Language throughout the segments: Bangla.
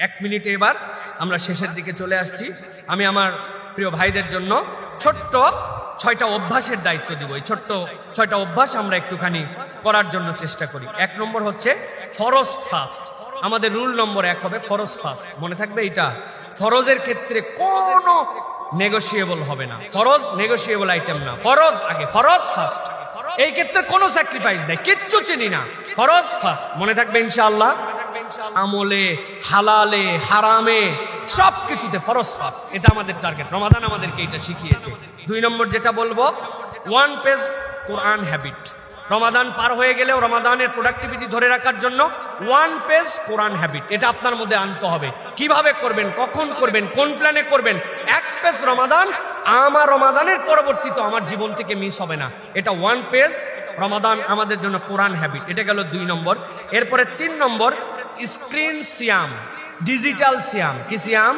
এক মিনিটে এবার আমরা শেষের দিকে চলে আসছি। আমি আমার প্রিয় ভাইদের জন্য ছোট্ট 6টা অভ্যাসের দায়িত্ব দিব। এই ছোট্ট 6টা অভ্যাস আমরা একটুখানি করার জন্য চেষ্টা করি। 1 নম্বর হচ্ছে ফরজ ফাস্ট। আমাদের রুল নম্বর 1 হবে ফরজ ফাস্ট। মনে থাকবে এটা, ফরজের ক্ষেত্রে কোনো নেগোশিয়েবল হবে না। ফরজ নেগোশিয়েবল আইটেম না, ফরজ আগে, ফরজ ফাস্ট। এই ক্ষেত্রে কোনো স্যাক্রিফাইস নেই, কিচ্ছু চিনি না, ফরজ ফাস্ট। মনে থাকবে ইনশাআল্লাহ। আমলে, হালালে, হারামে সবকিছুতে ফরজ ফাস্ট, এটা আমাদের টার্গেট। রমাদান আমাদেরকে এটা শিখিয়েছে। 2 নম্বর যেটা বলবো, 1 পেজ কোরআন হ্যাবিট। রমাদান পার হয়ে গেলেও রমাদানের প্রোডাক্টিভিটি ধরে রাখার জন্য 1 পেজ কোরআন হ্যাবিট এটা আপনার মধ্যে আনতে হবে। কিভাবে করবেন, কখন করবেন, কোন প্ল্যানে করবেন? 1 পেজ রমাদান আমার রমাদানের পরবর্তীতে আমার জীবন থেকে মিস হবে না। এটা 1 পেজ রমাদান আমাদের জন্য কোরআন হ্যাবিট। এটা গেল 2 নম্বর। এরপরে 3 নম্বর স্ক্রিন সিয়াম, ডিজিটাল সিয়াম। কি সিয়াম?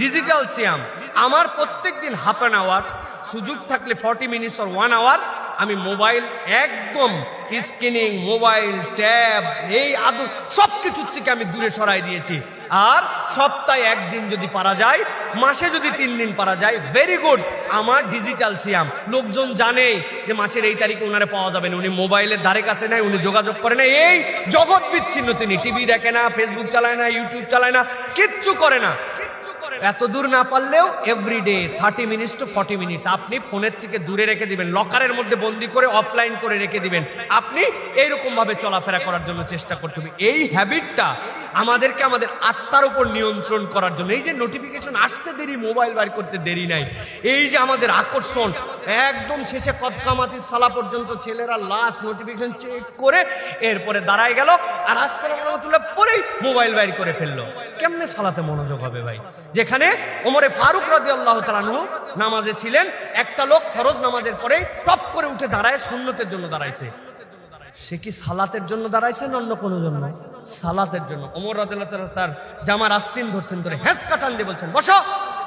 ডিজিটাল সিয়াম। আমার প্রত্যেক দিন হাফ অ্যান আওয়ার, সুযোগ থাকলে 40 মিনিটস or 1 আওয়ার আমি মোবাইল একদম স্ক্রিনিং, মোবাইল, ট্যাব, এই আদু সবকিছুর থেকে আমি দূরে সরাই দিয়েছি। আর সপ্তাহে 1 দিন যদি পারা যায়, মাসে যদি 3 দিন পারা যায়, ভেরি গুড। আমার ডিজিটাল সিয়াম। লোকজন জানে যে মাসের এই তারিখে ওনারে পাওয়া যাবে না, উনি মোবাইলের ধারে কাছে নাই, উনি যোগাযোগ করে না, এই জগৎ বিচ্ছিন্ন। তিনি টিভি দেখে না, ফেসবুক চালায় না, ইউটিউব চালায় না, কিচ্ছু করে না। এত দূর না পারলেও এভরিডে 30 মিনিটস টু 40 মিনিটস আপনি ফোনের থেকে দূরে রেখে দিবেন, লকারের মধ্যে বন্দি করে অফলাইন করে রেখে দিবেন। আপনি এইরকম ভাবে চলাফেরা করার জন্য চেষ্টা করতে হবে। এই হ্যাবিটটা আমাদেরকে আমাদের আত্মার উপর নিয়ন্ত্রণ করার জন্য। এই যে নোটিফিকেশন আসতে দেরি, মোবাইল বার করতে দেরি নাই, এই যে আমাদের আকর্ষণ, একদম শেষে কদকামাতির সালা পর্যন্ত ছেলেরা লাস্ট নোটিফিকেশন চেক করে এরপরে দাঁড়ায় গেল, আর আসসালামু আলাইকুম পরেই মোবাইল বাইর করে ফেললো। কেমনে সালাতে মনোযোগ হবে ভাই? যেখানে ওমরে ফারুক রাদিয়াল্লাহু তাআলা আনহু নামাজে ছিলেন, একটা লোক ফরজ নামাজের পরে টপ করে উঠে দাঁড়ায়, সুন্নতের জন্য দাঁড়াইছে। সে কি সালাতের জন্য দাঁড়াইছে না অন্য কোনো জন্য? সালাতের জন্য। ওমর রাদিয়াল্লাহু তাআলা তার জামার আস্তিন ধরছেন, ধরে হ্যাঁস কাটান দিয়ে বলছেন, বসো,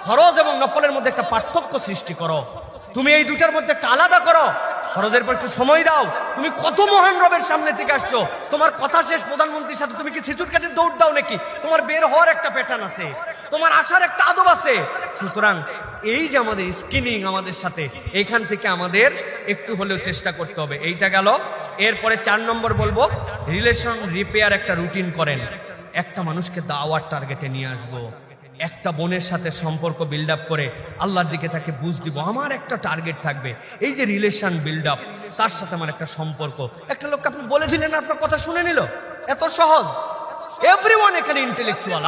ফরজ এবং নফলের মধ্যে একটা পার্থক্য সৃষ্টি করো, তুমি এই দুটার মধ্যে একটা আলাদা করো, ফরজের পর একটু সময় দাও। তুমি কত মহান রবের সামনে থেকে আসছো, তোমার কথা শেষ প্রধানমন্ত্রীর সাথে, তুমি কি সিঁদুর কাটে দৌড় দাও নাকি? তোমার বের হওয়ার একটা প্যাটার্ন আছে, তোমার আসার একটা আদব আছে। সুতরাং এই যে আমাদের স্কিনিং আমাদের সাথে, এইখান থেকে আমাদের একটু হলেও চেষ্টা করতে হবে। এইটা গেল। এরপরে 4 নম্বর বলবো, রিলেশন রিপেয়ার একটা রুটিন করেন। একটা মানুষকে দাওয়ার টার্গেটে নিয়ে আসবো, একটা বোনের সাথে সম্পর্ক বিল্ড আপ করে আল্লাহর দিকে তাকে বুঝ দিব, আমার একটা টার্গেট থাকবে। এই যে রিলেশন বিল্ড আপ, তার সাথে আমার একটা সম্পর্ক। একটা লোককে আপনি বলে দিলেন, আপনার কথা শুনে নিল, এত সহজ। এভরিওয়ান এখানে ইন্টেলেকচুয়াল।